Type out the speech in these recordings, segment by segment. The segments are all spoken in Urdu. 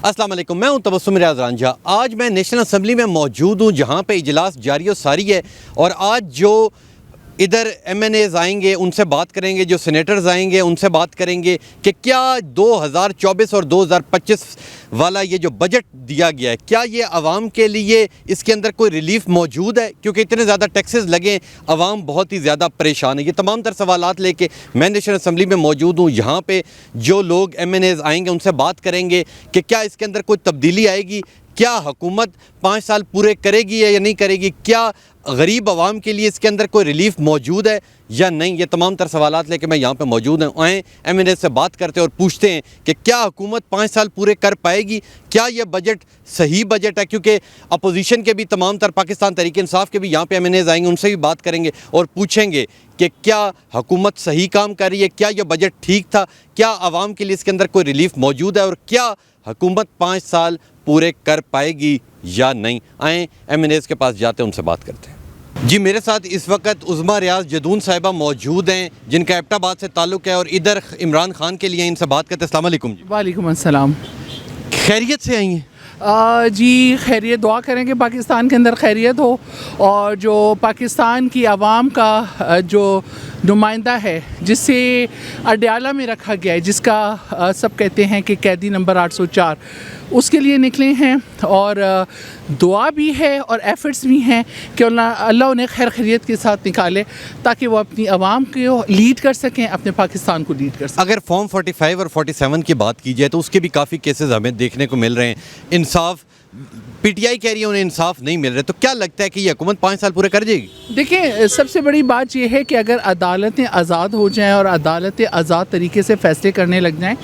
السلام علیکم، میں ہوں تبسم ریاض رانجھا۔ آج میں نیشنل اسمبلی میں موجود ہوں جہاں پہ اجلاس جاری و ساری ہے، اور آج جو ادھر ایم این ایز آئیں گے ان سے بات کریں گے، جو سینیٹرز آئیں گے ان سے بات کریں گے کہ کیا 2024 اور 2025 والا یہ جو بجٹ دیا گیا ہے، کیا یہ عوام کے لیے اس کے اندر کوئی ریلیف موجود ہے؟ کیونکہ اتنے زیادہ ٹیکسز لگیں، عوام بہت ہی زیادہ پریشان ہے۔ یہ تمام تر سوالات لے کے میں نیشنل اسمبلی میں موجود ہوں۔ یہاں پہ جو لوگ ایم این ایز آئیں گے ان سے بات کریں گے کہ کیا اس کے اندر کوئی تبدیلی آئے گی، کیا حکومت 5 سال پورے کرے گی یا نہیں کرے گی، کیا غریب عوام کے لیے اس کے اندر کوئی ریلیف موجود ہے یا نہیں۔ یہ تمام تر سوالات لے کے میں یہاں پہ موجود ہوں۔ آئیں ایم این اے سے بات کرتے ہیں اور پوچھتے ہیں کہ کیا حکومت 5 سال پورے کر پائے گی، کیا یہ بجٹ صحیح بجٹ ہے؟ کیونکہ اپوزیشن کے بھی تمام تر پاکستان تحریک انصاف کے بھی یہاں پہ ایم این ایز آئیں گے، ان سے بھی بات کریں گے اور پوچھیں گے کہ کیا حکومت صحیح کام کر رہی ہے، کیا یہ بجٹ ٹھیک تھا، کیا عوام کے لیے اس کے اندر کوئی ریلیف موجود ہے، اور کیا حکومت 5 سال پورے کر پائے گی یا نہیں۔ آئیں ایم این ایز کے پاس جاتے ہیں، ان سے بات کرتے ہیں۔ جی، میرے ساتھ اس وقت عظمیٰ ریاض جدون صاحبہ موجود ہیں جن کا ایبٹ آباد سے تعلق ہے، اور ادھر عمران خان کے لیے ان سے بات کرتے ہیں۔ السلام علیکم جی۔ وعلیکم السلام۔ خیریت سے آئی ہیں؟ جی خیریت، دعا کریں کہ پاکستان کے اندر خیریت ہو، اور جو پاکستان کی عوام کا جو نمائندہ ہے جس سے اڈیالہ میں رکھا گیا ہے، جس کا سب کہتے ہیں کہ قیدی نمبر 804، اس کے لیے نکلے ہیں، اور دعا بھی ہے اور ایفرٹس بھی ہیں کہ اللہ انہیں خیر خیریت کے ساتھ نکالے تاکہ وہ اپنی عوام کو لیڈ کر سکیں، اپنے پاکستان کو لیڈ کر سکیں۔ اگر فارم 45 اور 47 کی بات کی جائے تو اس کے بھی کافی کیسز ہمیں دیکھنے کو مل رہے ہیں۔ انصاف پی ٹی آئی کہہ رہی ہے انہیں انصاف نہیں مل رہا، تو کیا لگتا ہے کہ یہ حکومت 5 سال پورے کر جائے گی؟ دیکھیں، سب سے بڑی بات یہ ہے کہ اگر عدالتیں آزاد ہو جائیں اور عدالتیں آزاد طریقے سے فیصلے کرنے لگ جائیں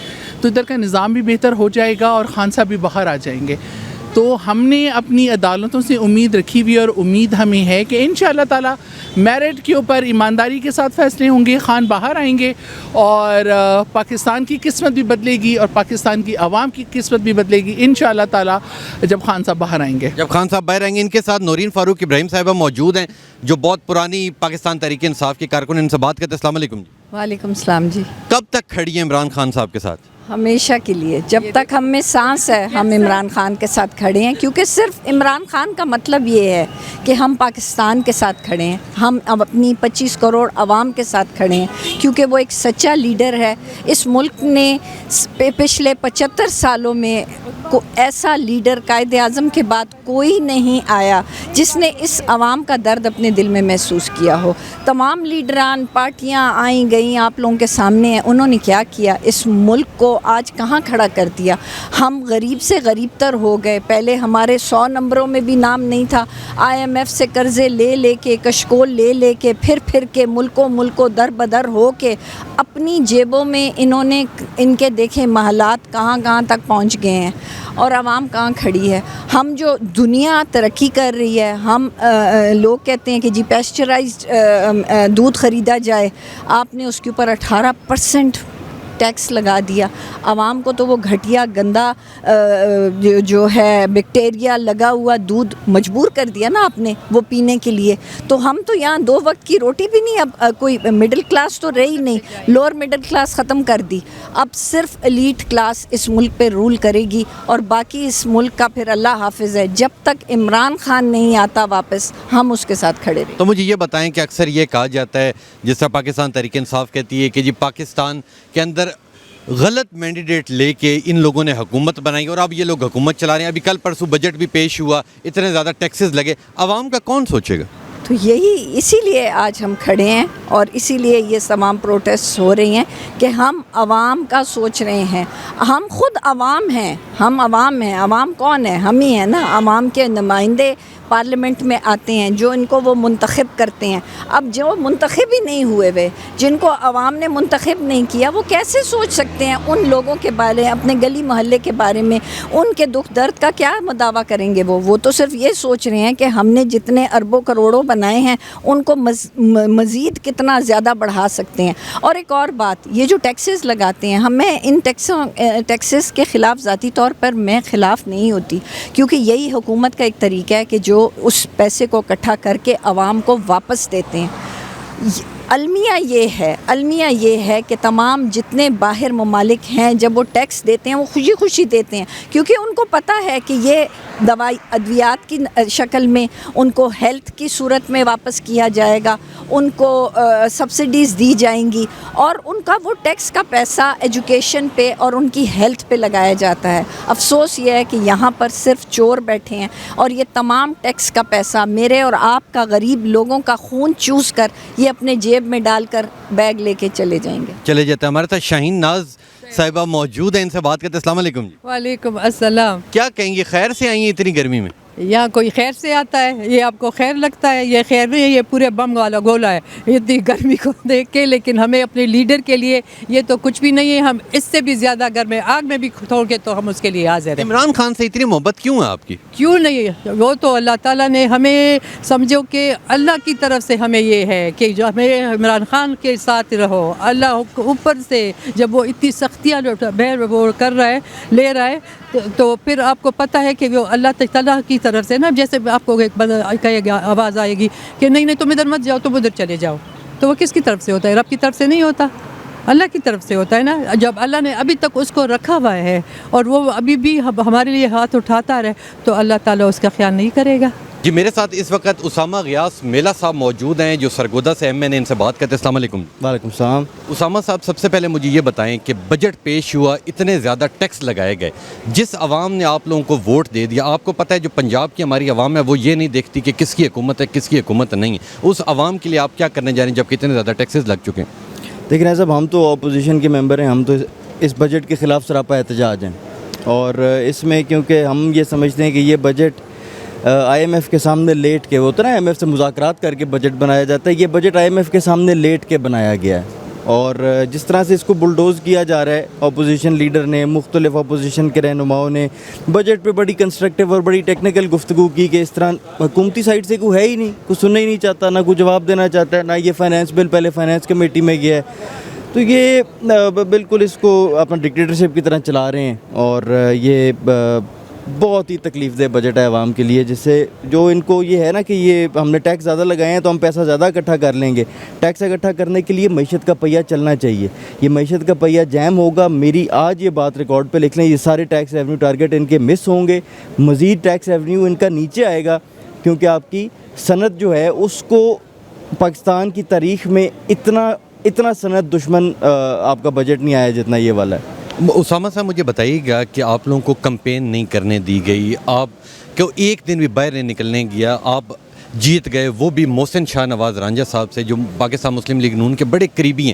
تو ادھر کا نظام بھی بہتر ہو جائے گا اور خان صاحب بھی باہر آ جائیں گے۔ تو ہم نے اپنی عدالتوں سے امید رکھی ہوئی، اور امید ہمیں ہے کہ انشاءاللہ تعالی میرٹ کے اوپر ایمانداری کے ساتھ فیصلے ہوں گے، خان باہر آئیں گے، اور پاکستان کی قسمت بھی بدلے گی اور پاکستان کی عوام کی قسمت بھی بدلے گی انشاءاللہ تعالی جب خان صاحب باہر آئیں گے۔ جب خان صاحب باہر آئیں گے۔ ان کے ساتھ نورین فاروق ابراہیم صاحبہ موجود ہیں جو بہت پرانی پاکستان تحریک انصاف کی کارکن، ان سے بات کرتے ہیں۔ السلام علیکم جی۔ وعلیکم السلام جی۔ کب تک کھڑی ہیں عمران خان صاحب کے ساتھ؟ ہمیشہ کے لیے، جب تک ہم میں سانس ہے ہم عمران خان کے ساتھ کھڑے ہیں، کیونکہ صرف عمران خان کا مطلب یہ ہے کہ ہم پاکستان کے ساتھ کھڑے ہیں، ہم اب اپنی 25 کروڑ عوام کے ساتھ کھڑے ہیں، کیونکہ وہ ایک سچا لیڈر ہے۔ اس ملک نے پچھلے 75 سالوں میں ایسا لیڈر قائد اعظم کے بعد کوئی نہیں آیا جس نے اس عوام کا درد اپنے دل میں محسوس کیا ہو۔ تمام لیڈران پارٹیاں آئیں گئیں آپ لوگوں کے سامنے ہیں، انہوں نے کیا کیا؟ اس ملک کو آج کہاں کھڑا کر دیا۔ ہم غریب سے غریب تر ہو گئے، پہلے ہمارے 100 نمبروں میں بھی نام نہیں تھا، آئی ایم ایف سے قرضے لے کے، کشکول لے کے، پھر کے ملکوں در بدر ہو کے اپنی جیبوں میں انہوں نے ان کے دیکھے محلات کہاں تک پہنچ گئے ہیں، اور عوام کہاں کھڑی ہے۔ ہم جو دنیا ترقی کر رہی ہے، ہم لوگ کہتے ہیں کہ جی پیسچرائزڈ دودھ خریدا جائے، آپ نے اس کے اوپر 18% ٹیکس لگا دیا۔ عوام کو تو وہ گھٹیا گندا جو ہے بیکٹیریا لگا ہوا دودھ مجبور کر دیا نا آپ نے وہ پینے کے لیے۔ تو ہم تو یہاں 2 وقت کی روٹی بھی نہیں، اب کوئی مڈل کلاس تو رہی نہیں، لوور مڈل کلاس ختم کر دی۔ اب صرف ایلیٹ کلاس اس ملک پہ رول کرے گی، اور باقی اس ملک کا پھر اللہ حافظ ہے۔ جب تک عمران خان نہیں آتا واپس، ہم اس کے ساتھ کھڑے رہیں۔ تو مجھے یہ بتائیں کہ اکثر یہ کہا جاتا ہے، جس طرح پاکستان تحریک انصاف کہتی ہے کہ جی پاکستان کے اندر غلط مینڈیٹ لے کے ان لوگوں نے حکومت بنائی اور اب یہ لوگ حکومت چلا رہے ہیں۔ ابھی کل پرسوں بجٹ بھی پیش ہوا، اتنے زیادہ ٹیکسز لگے، عوام کا کون سوچے گا؟ تو اسی لیے آج ہم کھڑے ہیں، اور اسی لیے یہ تمام پروٹیسٹ ہو رہی ہیں کہ ہم عوام کا سوچ رہے ہیں۔ ہم خود عوام ہیں، ہم عوام ہیں۔ عوام کون ہے؟ ہم ہی ہیں نا۔ عوام کے نمائندے پارلیمنٹ میں آتے ہیں جو ان کو وہ منتخب کرتے ہیں۔ اب جو منتخب ہی نہیں ہوئے ہوئے، جن کو عوام نے منتخب نہیں کیا، وہ کیسے سوچ سکتے ہیں ان لوگوں کے بارے، اپنے گلی محلے کے بارے میں، ان کے دکھ درد کا کیا مداوع کریں گے؟ وہ تو صرف یہ سوچ رہے ہیں کہ ہم نے جتنے اربوں کروڑوں بنائے ہیں ان کو مزید کتنا زیادہ بڑھا سکتے ہیں۔ اور ایک اور بات، یہ جو ٹیکسز لگاتے ہیں، ہمیں ان ٹیکسز کے خلاف ذاتی طور پر میں خلاف نہیں ہوتی، کیونکہ یہی حکومت کا ایک طریقہ ہے کہ جو اس پیسے کو اکٹھا کر کے عوام کو واپس دیتے ہیں۔ المیہ یہ ہے کہ تمام جتنے باہر ممالک ہیں جب وہ ٹیکس دیتے ہیں وہ خوشی خوشی دیتے ہیں، کیونکہ ان کو پتہ ہے کہ یہ دوائی ادویات کی شکل میں ان کو ہیلتھ کی صورت میں واپس کیا جائے گا، ان کو سبسڈیز دی جائیں گی، اور ان کا وہ ٹیکس کا پیسہ ایجوکیشن پہ اور ان کی ہیلتھ پہ لگایا جاتا ہے۔ افسوس یہ ہے کہ یہاں پر صرف چور بیٹھے ہیں اور یہ تمام ٹیکس کا پیسہ میرے اور آپ کا غریب لوگوں کا خون چوس کر یہ اپنے جیب میں ڈال کر بیگ لے کے چلے جائیں گے۔ چلے جاتے ہیں۔ ہمارے ساتھ شاہین ناز صاحبہ موجود ہیں، ان سے بات کرتے ہیں۔ السلام علیکم جی، وعلیکم السلام۔ کیا کہیں گے، خیر سے آئی ہیں اتنی گرمی میں؟ یہاں کوئی خیر سے آتا ہے؟ یہ آپ کو خیر لگتا ہے؟ یہ خیر نہیں ہے، یہ پورے بم والا گولا ہے اتنی گرمی کو دیکھ کے۔ لیکن ہمیں اپنے لیڈر کے لیے یہ تو کچھ بھی نہیں ہے، ہم اس سے بھی زیادہ گرم ہے، آگ میں بھی چھوڑ کے تو ہم اس کے لیے حاضر ہیں۔ عمران خان سے اتنی محبت کیوں ہے آپ کی؟ کیوں نہیں، وہ تو اللہ تعالیٰ نے ہمیں، سمجھو کہ اللہ کی طرف سے ہمیں یہ ہے کہ جو ہمیں عمران خان کے ساتھ رہو، اللہ اوپر سے جب وہ اتنی سختیاں وہ کر رہا ہے، لے رہا ہے، تو پھر آپ کو پتہ ہے کہ وہ اللہ تعالیٰ کی طرف سے نا، جیسے آپ کو ایک کہے گا، آواز آئے گی کہ نہیں تم ادھر مت جاؤ، تم ادھر چلے جاؤ، تو وہ کس کی طرف سے ہوتا ہے؟ رب کی طرف سے نہیں ہوتا، اللہ کی طرف سے ہوتا ہے نا۔ جب اللہ نے ابھی تک اس کو رکھا ہوا ہے اور وہ ابھی بھی ہمارے لیے ہاتھ اٹھاتا رہے، تو اللہ تعالیٰ اس کا خیال نہیں کرے گا۔ جی میرے ساتھ اس وقت اسامہ غیاث میلا صاحب موجود ہیں جو سرگودا سے ایم این اے، ان سے بات کرتے ہیں۔ السلام علیکم۔ وعلیکم السلام۔ اسامہ صاحب، سب سے پہلے مجھے یہ بتائیں کہ بجٹ پیش ہوا، اتنے زیادہ ٹیکس لگائے گئے، جس عوام نے آپ لوگوں کو ووٹ دے دیا، آپ کو پتہ ہے جو پنجاب کی ہماری عوام ہے وہ یہ نہیں دیکھتی کہ کس کی حکومت ہے کس کی حکومت نہیں ہے، اس عوام کے لیے آپ کیا کرنے جا رہے ہیں جب اتنے زیادہ ٹیکسز لگ چکے ہیں؟ دیکھیں صاحب، ہم تو اپوزیشن کے ممبر ہیں، ہم تو اس بجٹ کے خلاف سراپا احتجاج ہیں، اور اس میں کیونکہ ہم یہ سمجھتے ہیں کہ یہ بجٹ آئی ایم ایف کے سامنے لیٹ کے، وہ ہوتا ہے نا آئی ایم ایف سے مذاکرات کر کے بجٹ بنایا جاتا ہے، یہ بجٹ آئی ایم ایف کے سامنے لیٹ کے بنایا گیا ہے، اور جس طرح سے اس کو بلڈوز کیا جا رہا ہے اپوزیشن لیڈر نے، مختلف اپوزیشن کے رہنماؤں نے بجٹ پہ بڑی کنسٹرکٹیو اور بڑی ٹیکنیکل گفتگو کی کہ اس طرح حکومتی سائڈ سے کوئی ہے ہی نہیں، کوئی سننا ہی نہیں چاہتا، نہ کوئی جواب دینا چاہتا ہے، نہ یہ فائنانس بل پہلے فائنانس کمیٹی میں گیا ہے، تو یہ بالکل اس کو اپنا ڈکٹیٹرشپ کی طرح چلا رہے ہیں، اور یہ بہت ہی تکلیف دہ بجٹ ہے عوام کے لیے، جس سے جو ان کو یہ ہے نا کہ یہ ہم نے ٹیکس زیادہ لگائے ہیں تو ہم پیسہ زیادہ اکٹھا کر لیں گے۔ ٹیکس اکٹھا کرنے کے لیے معیشت کا پہیہ چلنا چاہیے، یہ معیشت کا پہیہ جیم ہوگا، میری آج یہ بات ریکارڈ پہ لکھ لیں، یہ سارے ٹیکس ریونیو ٹارگٹ ان کے مس ہوں گے، مزید ٹیکس ریونیو ان کا نیچے آئے گا، کیونکہ آپ کی صنعت جو ہے اس کو پاکستان کی تاریخ میں اتنا صنعت دشمن آپ کا بجٹ نہیں آیا جتنا یہ والا ہے۔ اسامہ صاحب مجھے بتائیے گا کہ آپ لوگوں کو کمپین نہیں کرنے دی گئی، آپ کو ایک دن بھی باہر نہیں نکلنے گیا، آپ جیت گئے، وہ بھی محسن شاہ نواز رانجھا صاحب سے جو پاکستان مسلم لیگ نون کے بڑے قریبی ہیں۔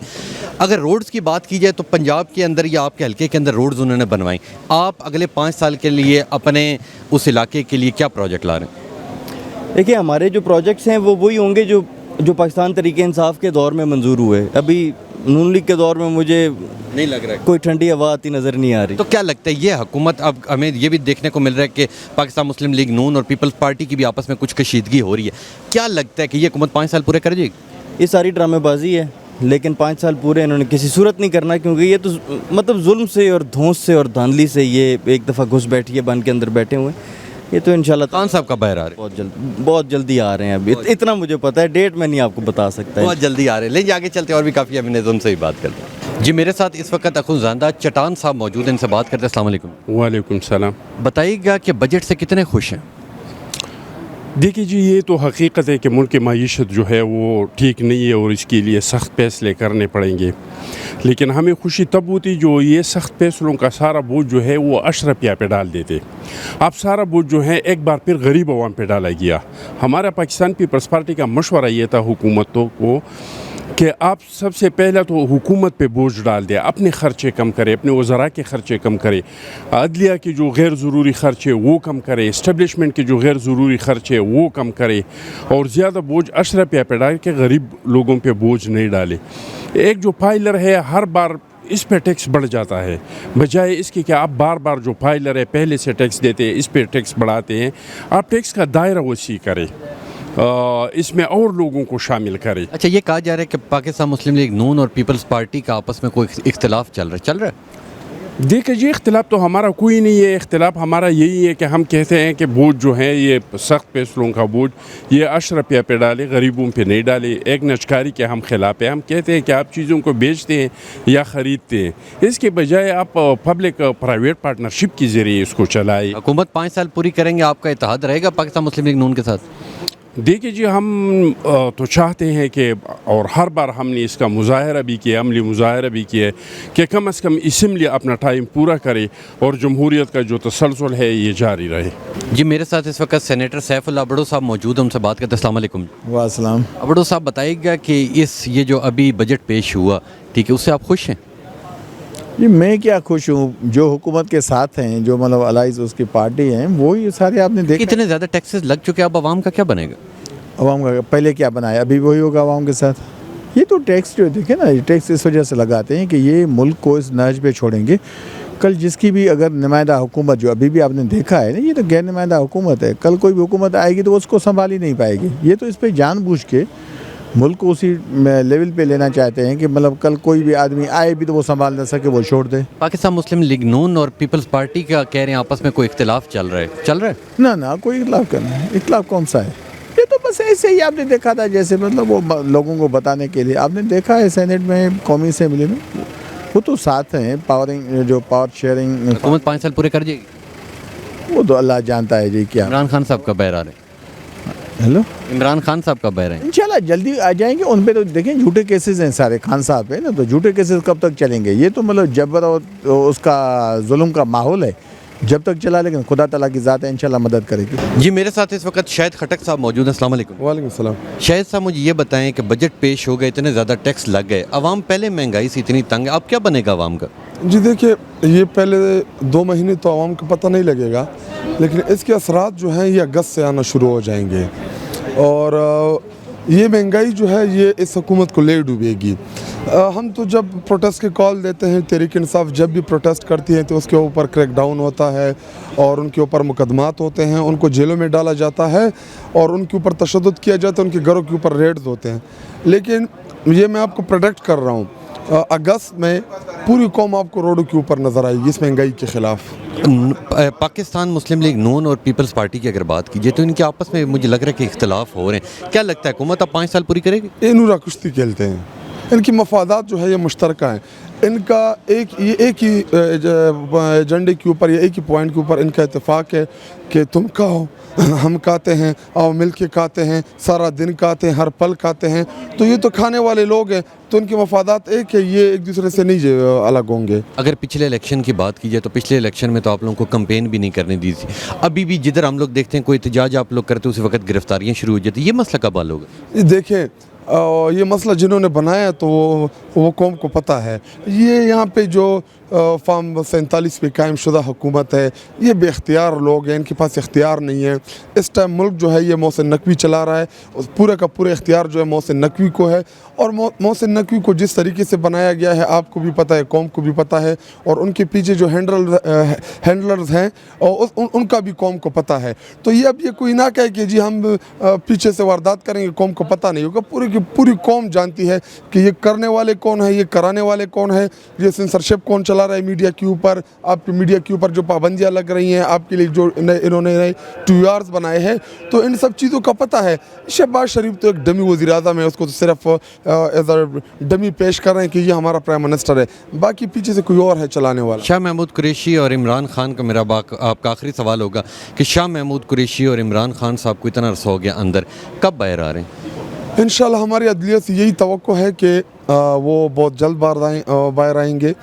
اگر روڈز کی بات کی جائے تو پنجاب کے اندر یا آپ کے حلقے کے اندر روڈز انہوں نے بنوائیں، آپ اگلے 5 سال کے لیے اپنے اس علاقے کے لیے کیا پروجیکٹ لا رہے ہیں؟ دیکھیں ہمارے جو پروجیکٹس ہیں وہ وہی ہوں گے جو پاکستان تحریک انصاف کے دور میں منظور ہوئے، ابھی نون لیگ کے دور میں مجھے نہیں لگ رہا ہے کوئی ٹھنڈی ہوا آتی نظر نہیں آ رہی۔ تو کیا لگتا ہے یہ حکومت، اب ہمیں یہ بھی دیکھنے کو مل رہا ہے کہ پاکستان مسلم لیگ نون اور پیپلز پارٹی کی بھی آپس میں کچھ کشیدگی ہو رہی ہے، کیا لگتا ہے کہ یہ حکومت 5 سال پورے کر جائے گی؟ یہ ساری ڈرامے بازی ہے، لیکن 5 سال پورے انہوں نے کسی صورت نہیں کرنا، کیونکہ یہ تو مطلب ظلم سے اور دھونس سے اور دھاندلی سے یہ ایک دفعہ گھس بیٹھیے بن کے اندر بیٹھے ہوئے ہیں، یہ تو انشاءاللہ خان صاحب کا باہر آ رہے ہیں؟ بہت جلدی آ رہے ہیں، ابھی اتنا مجھے پتہ ہے، ڈیٹ میں نہیں آپ کو بتا سکتا ہے، بہت جلدی آ رہے ہیں، لیکن آگے چلتے اور بھی کافی ہم نظم سے ہی بات کرتے ہیں۔ جی میرے ساتھ اس وقت اخوزاندہ چٹان صاحب موجود ہیں، ان سے بات کرتے ہیں۔ السلام علیکم۔ وعلیکم السلام۔ بتائیے گا کہ بجٹ سے کتنے خوش ہیں؟ دیکھیے جی، یہ تو حقیقت ہے کہ ملک کی معیشت جو ہے وہ ٹھیک نہیں ہے اور اس کے لیے سخت فیصلے کرنے پڑیں گے، لیکن ہمیں خوشی تب ہوتی جو یہ سخت فیصلوں کا سارا بوجھ جو ہے وہ اشرفیہ پہ ڈال دیتے، اب سارا بوجھ جو ہے ایک بار پھر غریب عوام پہ ڈالا گیا۔ ہمارا پاکستان پیپلز پارٹی کا مشورہ یہ تھا حکومتوں کو کہ آپ سب سے پہلے تو حکومت پہ بوجھ ڈال دیں، اپنے خرچے کم کرے، اپنے وزراء کے خرچے کم کرے، عدلیہ کے جو غیر ضروری خرچے وہ کم کرے، اسٹیبلشمنٹ کے جو غیر ضروری خرچے وہ کم کرے، اور زیادہ بوجھ اشرفیہ پہ ڈالے کہ غریب لوگوں پہ بوجھ نہیں ڈالے۔ ایک جو فائلر ہے ہر بار اس پہ ٹیکس بڑھ جاتا ہے، بجائے اس کے کہ آپ بار بار جو فائلر ہے پہلے سے ٹیکس دیتے ہیں اس پہ ٹیکس بڑھاتے ہیں، آپ ٹیکس کا دائرہ وسیع کریں، اس میں اور لوگوں کو شامل کرے۔ اچھا، یہ کہا جا رہا ہے کہ پاکستان مسلم لیگ نون اور پیپلز پارٹی کا آپس میں کوئی اختلاف چل رہا ہے؟ دیکھیں جی اختلاف تو ہمارا کوئی نہیں ہے. اختلاف ہمارا یہی ہے کہ ہم کہتے ہیں کہ بوجھ جو ہے یہ سخت فیصلوں کا بوجھ یہ 10 روپیہ پہ ڈالے, غریبوں پہ نہیں ڈالے. ایک نچکاری کے ہم خلاف ہیں. ہم کہتے ہیں کہ آپ چیزوں کو بیچتے ہیں یا خریدتے ہیں, اس کے بجائے آپ پبلک پرائیویٹ پارٹنرشپ کے ذریعے اس کو چلائے. حکومت 5 سال پوری کریں گے, آپ کا اتحاد رہے گا پاکستان مسلم لیگ نون کے ساتھ؟ دیکھیے جی ہم تو چاہتے ہیں کہ, اور ہر بار ہم نے اس کا مظاہرہ بھی کیا, عملی مظاہرہ بھی کیا ہے کہ کم از کم اسمبلی اپنا ٹائم پورا کرے اور جمہوریت کا جو تسلسل ہے یہ جاری رہے. جی میرے ساتھ اس وقت سینیٹر سیف اللہ ابڑو صاحب موجود ہیں, ان سے بات کرتے ہیں. السلام علیکم. والسلام. ابڑو صاحب بتائیے گا کہ یہ جو ابھی بجٹ پیش ہوا, ٹھیک ہے, اس سے آپ خوش ہیں؟ جی میں کیا خوش ہوں, جو حکومت کے ساتھ ہیں, جو مطلب الائز اس کی پارٹی ہیں, وہ یہ سارے آپ نے دیکھا. اتنے زیادہ ٹیکسز لگ چکے, اب عوام کا کیا بنے گا؟ عوام کا پہلے کیا بنایا, ابھی وہی ہوگا عوام کے ساتھ. یہ تو ٹیکس جو دیکھیں نا, یہ ٹیکس اس وجہ سے لگاتے ہیں کہ یہ ملک کو اس نہج پہ چھوڑیں گے. کل جس کی بھی اگر نمائندہ حکومت, جو ابھی بھی آپ نے دیکھا ہے نا, یہ تو غیر نمائندہ حکومت ہے, کل کوئی بھی حکومت آئے گی تو اس کو سنبھال ہی نہیں پائے گی. یہ تو اس پہ جان بوجھ کے ملک کو اسی لیول پہ لینا چاہتے ہیں کہ مطلب کل کوئی بھی آدمی آئے بھی تو وہ سنبھال نہ سکے, وہ چھوڑ دے. پاکستان مسلم لیگ نون اور پیپلز پارٹی کا کہہ رہے ہیں آپس میں کوئی اختلاف چل رہا ہے؟ نہ کوئی اختلاف کرنا ہے. اختلاف کون سا ہے؟ یہ تو بس ایسے ہی آپ نے دیکھا تھا, جیسے مطلب وہ لوگوں کو بتانے کے لیے. آپ نے دیکھا ہے سینیٹ میں, قومی اسمبلی میں, وہ تو ساتھ ہیں. پاور شیئرنگ حکومت 5 سال پورے کر جائے گی, وہ تو اللہ جانتا ہے جی. کیا عمران خان صاحب کا بہر آ رہے ہیں؟ ہیلو, عمران خان صاحب کا بہر ہے؟ انشاءاللہ جلدی آ جائیں گے. ان پہ تو دیکھیں جھوٹے کیسز ہیں سارے خان صاحب پہ نا, تو جھوٹے کیسز کب تک چلیں گے؟ یہ تو مطلب جبر اور اس کا ظلم کا ماحول ہے, جب تک چلا, لیکن خدا تعالیٰ کی ذات ہے, انشاءاللہ مدد کرے گی. جی میرے ساتھ اس وقت شاہد خٹک صاحب موجود ہیں. السلام علیکم. وعلیکم السلام. شاہد صاحب مجھے یہ بتائیں کہ بجٹ پیش ہو گئے, اتنے زیادہ ٹیکس لگ گئے, عوام پہلے مہنگائی سے اتنی تنگ ہے, اب کیا بنے گا عوام کا؟ جی دیکھیے, یہ پہلے 2 مہینے تو عوام کو پتہ نہیں لگے گا, لیکن اس کے اثرات جو ہیں یہ اگست سے آنا شروع ہو جائیں گے. اور یہ مہنگائی جو ہے یہ اس حکومت کو لے ڈوبے گی. ہم تو جب پروٹیسٹ کی کال دیتے ہیں, تحریک انصاف جب بھی پروٹیسٹ کرتی ہے تو اس کے اوپر کریک ڈاؤن ہوتا ہے اور ان کے اوپر مقدمات ہوتے ہیں, ان کو جیلوں میں ڈالا جاتا ہے اور ان کے اوپر تشدد کیا جاتا ہے, ان کے گھروں کے اوپر ریڈز ہوتے ہیں. لیکن یہ میں آپ کو پریڈکٹ کر رہا ہوں, اگست میں پوری قوم آپ کو روڈوں کے اوپر نظر آئے گی اس مہنگائی کے خلاف. پاکستان مسلم لیگ نون اور پیپلز پارٹی کی اگر بات کیجیے تو ان کے آپس میں مجھے لگ رہا ہے کہ اختلاف ہو رہے ہیں. کیا لگتا ہے حکومت اب 5 سال پوری کرے گی؟ یہ نورا کشتی کھیلتے ہیں, ان کی مفادات جو ہے یہ مشترکہ ہیں. ان کا ایک ہی ایجنڈے کے اوپر یا ایک ہی پوائنٹ کے اوپر ان کا اتفاق ہے کہ تم کھاؤ, ہم کھاتے ہیں, آؤ مل کے کھاتے ہیں, سارا دن کھاتے ہیں, ہر پل کھاتے ہیں. تو یہ تو کھانے والے لوگ ہیں, تو ان کے مفادات ایک ہے, یہ ایک دوسرے سے نہیں الگ ہوں گے. اگر پچھلے الیکشن کی بات کی جائے تو پچھلے الیکشن میں تو آپ لوگوں کو کمپین بھی نہیں کرنے دی تھی, ابھی بھی جدھر ہم لوگ دیکھتے ہیں کوئی احتجاج آپ لوگ کرتے اسی وقت گرفتاریاں شروع ہو جاتی, یہ مسئلہ کب حل ہوگا؟ دیکھیں یہ مسئلہ جنہوں نے بنایا تو وہ قوم کو پتہ ہے. یہ یہاں پہ جو فارم 47 پہ قائم شدہ حکومت ہے, یہ بے اختیار لوگ ہیں, ان کے پاس اختیار نہیں ہے. اس ٹائم ملک جو ہے یہ محسن نقوی چلا رہا ہے, پورے کا پورا اختیار جو ہے محسن نقوی کو ہے. اور محسن نقوی کو جس طریقے سے بنایا گیا ہے آپ کو بھی پتہ ہے, قوم کو بھی پتہ ہے, اور ان کے پیچھے جو ہینڈلرز ہیں ان کا بھی قوم کو پتہ ہے. تو یہ اب یہ کوئی نہ کہے کہ جی ہم پیچھے سے واردات کریں گے, قوم کو پتہ نہیں ہوگا. پوری کی پوری قوم جانتی ہے کہ یہ کرنے والے کون ہیں, یہ کرانے والے کون ہیں, یہ سینسرشپ کون چلا رہا ہے میڈیا کے اوپر, آپ کے میڈیا کے اوپر جو پابندیاں لگ رہی ہیں, آپ کے لیے جو انہوں نے نئے 2 ایئرز بنائے ہیں, تو ان سب چیزوں کا پتہ ہے. شہباز شریف تو ایک ڈمی وزیر اعظم ہے, اس کو تو صرف ایز اے ڈمی پیش کر رہے ہیں کہ یہ ہمارا پرائم منسٹر ہے, باقی پیچھے سے کوئی اور ہے چلانے والا. شاہ محمود قریشی اور عمران خان کا میرا آپ کا آخری سوال ہوگا کہ شاہ محمود قریشی اور عمران خان صاحب کو اتنا عرصہ ہو گیا اندر, کب باہر آ رہے ہیں؟ انشاءاللہ ہماری عدلیہ سے یہی توقع ہے کہ وہ بہت جلد باہر آئیں گے.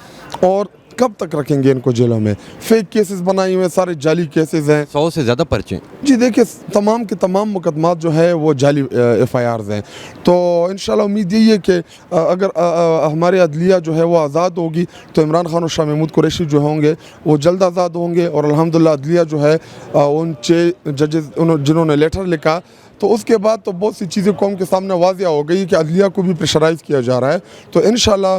اور کب تک رکھیں گے ان کو جیلوں میں؟ فیک کیسز بنائی ہوئے, سارے جعلی کیسز ہیں, 100 سے زیادہ پرچے. جی دیکھیں تمام کے تمام مقدمات جو ہے وہ جعلی FIRs ہیں. تو انشاءاللہ امید یہی ہے کہ اگر ہماری عدلیہ جو ہے وہ آزاد ہوگی تو عمران خان اور شاہ محمود قریشی جو ہوں گے وہ جلد آزاد ہوں گے. اور الحمدللہ عدلیہ جو ہے ان 6 ججز جنہوں نے لیٹر لکھا, تو اس کے بعد تو بہت سی چیزیں قوم کے سامنے واضح ہو گئی کہ عدلیہ کو بھی پریشرائز کیا جا رہا ہے. تو انشاءاللہ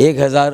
1,000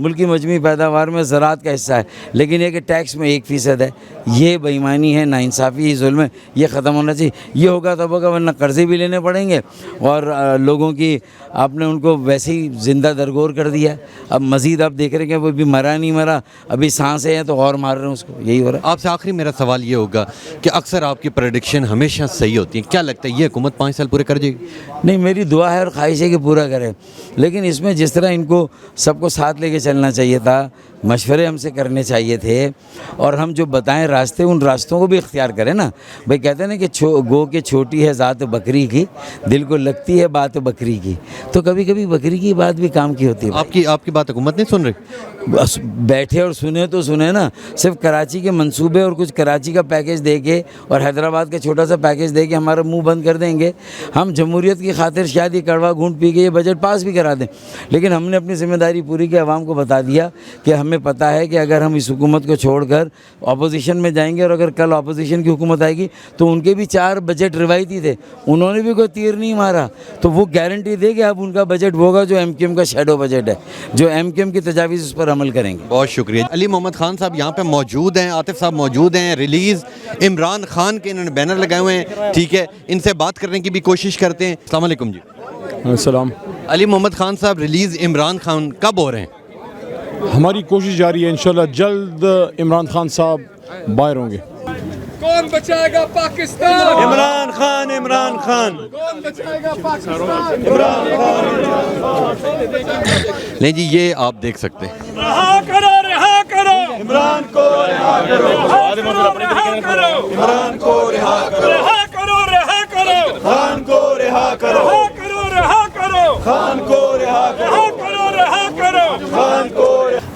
ملکی مجموعی پیداوار میں زراعت کا حصہ ہے، لیکن یہ کہ ٹیکس میں 1% ہے، یہ بے ایمانی ہے، ناانصافی ہے، ظلم ہے، یہ ختم ہونا چاہیے۔ یہ ہوگا تب ہوگا، ورنہ قرضے بھی لینے پڑیں گے، اور لوگوں کی آپ نے ان کو ویسے ہی زندہ درگور کر دیا ہے۔ اب مزید آپ دیکھ رہے ہیں کہ وہ ابھی مرا نہیں مرا، ابھی سانسیں ہیں تو اور مار رہے ہیں اس کو، یہی ہو رہا ہے۔ آپ سے آخری میرا سوال یہ ہوگا کہ اکثر آپ کی پریڈکشن ہمیشہ صحیح ہوتی ہیں، کیا لگتا ہے یہ حکومت 5 سال پورے کر جائے گی؟ نہیں، میری دعا ہے اور خواہش ہے کہ پورا کرے، لیکن اس میں جس طرح ان کو سب کو ساتھ لے کے چلنا چاہیے تھا، مشورے ہم سے کرنے چاہیے تھے، اور ہم جو بتائیں راستے ان راستوں کو بھی اختیار کریں نا۔ بھائی کہتے ہیں نا کہ گو کہ چھوٹی ہے ذات بکری کی، دل کو لگتی ہے بات بکری کی، تو کبھی کبھی بکری کی بات بھی کام کی ہوتی ہے۔ آپ کی بات حکومت نہیں سن رہی؟ بس بیٹھے اور سنے تو سنے نا، صرف کراچی کے منصوبے اور کچھ کراچی کا پیکیج دے کے اور حیدرآباد کا چھوٹا سا پیکیج دے کے ہمارا منہ بند کر دیں گے۔ ہم جمہوریت کی خاطر شاید یہ کڑوا گھونٹ پی کے یہ بجٹ پاس بھی کرا دیں، لیکن ہم نے اپنی ذمہ داری پوری کی، عوام کو بتا دیا کہ ہمیں پتہ ہے کہ اگر ہم اس حکومت کو چھوڑ کر اپوزیشن میں جائیں گے، اور اگر کل اپوزیشن کی حکومت آئے گی تو ان کے بھی 4 بجٹ روایتی تھے، انہوں نے بھی کوئی تیر نہیں مارا، تو وہ گارنٹی دے کہ اب ان کا بجٹ وہ ہوگا جو ایم کیو ایم کا شیڈو بجٹ ہے، جو ایم کیو ایم کی تجاویز اس پر عمل کریں گے۔ بہت شکریہ۔ علی محمد خان صاحب یہاں پہ موجود ہیں، عاطف صاحب موجود ہیں، ریلیز عمران خان کے انہوں نے بینر لگائے ہوئے ہیں، ٹھیک ہے، ان سے بات کرنے کی بھی کوشش کرتے ہیں۔ السلام علیکم جی۔ السلام۔ علی محمد خان صاحب، ریلیز عمران خان کب ہو رہے ہیں؟ ہماری کوشش جاری ہے، انشاءاللہ جلد عمران خان صاحب باہر ہوں گے۔ کون بچائے گا پاکستان؟ عمران خان، عمران خان۔ کون بچائے گا پاکستان؟ عمران خان۔ نہیں جی، یہ آپ دیکھ سکتے ہیں۔ رہا کرو، رہا کرو عمران کو رہا کرو، عمران کو رہا کرو، رہا کرو، رہا کرو خان کو رہا کرو، رہا کرو، رہا کرو خان کو رہا کرو، رہا کرو، رہا کرو خان کو۔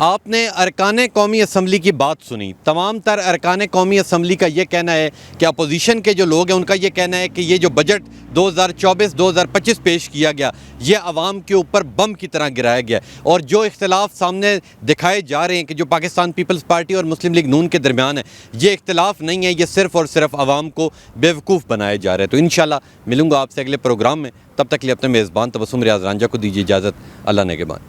آپ نے ارکان قومی اسمبلی کی بات سنی، تمام تر ارکان قومی اسمبلی کا یہ کہنا ہے کہ اپوزیشن کے جو لوگ ہیں ان کا یہ کہنا ہے کہ یہ جو بجٹ 2024-2025 پیش کیا گیا یہ عوام کے اوپر بم کی طرح گرایا گیا ہے، اور جو اختلاف سامنے دکھائے جا رہے ہیں کہ جو پاکستان پیپلز پارٹی اور مسلم لیگ نون کے درمیان ہے، یہ اختلاف نہیں ہے، یہ صرف اور صرف عوام کو بیوقوف بنایا جا رہا ہے۔ تو انشاءاللہ ملوں گا آپ سے اگلے پروگرام میں، تب تک کے لیے اپنے میزبان تبسم ریاض رانجھا کو دیجیے اجازت۔ اللہ نگہبان۔